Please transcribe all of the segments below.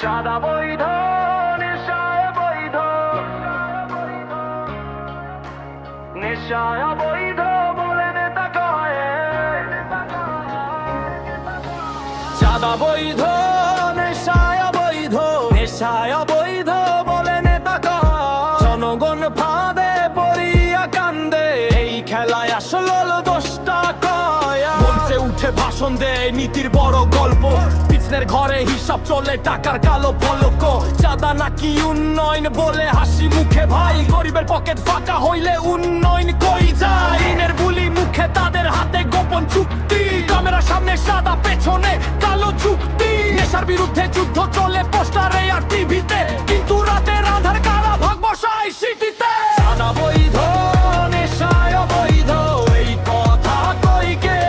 চাঁদা বৈধ, নেশায় বৈধ, নেশায় বৈধ বলে নেতা কয়। চাঁদা বৈধ, নেশায় বৈধ, নেশায় বৈধ বলে নেতা কয়। জনগণ ফাঁদে পড়িয়া কান্দে, এই খেলায় আসল দোষটা কয়। মঞ্চে উঠে ভাষণ দেয় নীতির বড় গল্প, পিছনের ঘরে হিসাব চলে টাকার কালো ফলক। চাঁদা নাকি উন্নয়ন বলে হাসি মুখে ভাই, গরিবের পকেট ফাঁকা হইলে উন্নয়ন কই যায়। ঋণের বুলি মুখে তাদের হাতে গোপন চুক্তি, ক্যামেরার সামনে সাদা পেছনে কালো চুক্তি। নেশার বিরুদ্ধে যুদ্ধ চলে পোস্টারে আর টিভিতে, কিন্তু রাতের আধার কারা ভাগ বসায় সিটিতে। চাঁদা বৈধ, নেশায় অবৈধ, এই কথা কই কে?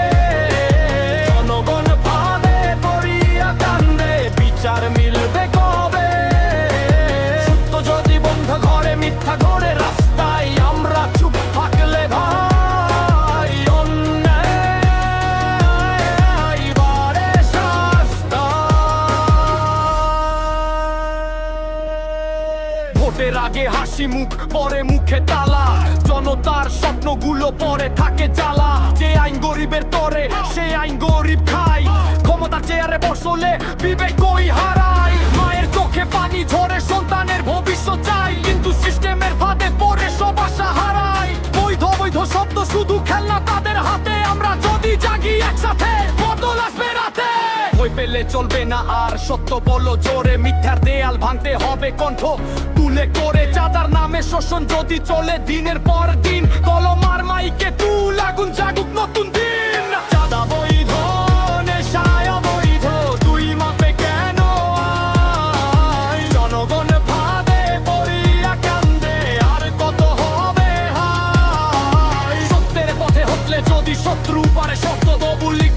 জনগণ ফাঁদে পড়িয়া কান্দে, বিচার মিলবে কবে? সত্য যদি বন্ধ ঘরে, মিথ্যা ঘরে রাস্তায়, আমরা চুপ থাকলে ভাই অন্যায় বাড়ে শাস্তা। ভোটের আগে হাসি মুখ, পরে মুখে তালা, জনতার স্বপ্নগুলো পরে থাকে জ্বালা। যে আইন গরিবের তরে, সেই আইন গরিব খায়, ক্ষমতার চেয়ারে বসলে বিবেক কই হারায়। মায়ের চোখে পানি ঝরে সন্তানের ভবিষ্যৎ চাই, কিন্তু সিস্টেমের ফাঁদে পড়ে সব আশা হারায়। বৈধ বৈধ শব্দ শুধু খেলনা তাদের হাতে, আমরা যদি জাগি একসাথে বদল আসবে রাতে। ভয় পেলে চলবে না আর, সত্য বলো জোরে, মিথ্যার দেয়াল ভাঙতে হবে কণ্ঠ তুলে করে। চাঁদার নামে শোষণ যদি চলে দিনের পর দিন, কলম আর মাইকে তুল আগুন জাগুক নতুন দিন। চাঁদা বৈধ, নেশায় অবৈধ, তুই মাপে কেন আয়? জনগণ ফাঁদে পড়িয়া কান্দে, আর কত হবে হায়? সত্যের পথে হটলে যদি শত্রু পারে শব্দ বলি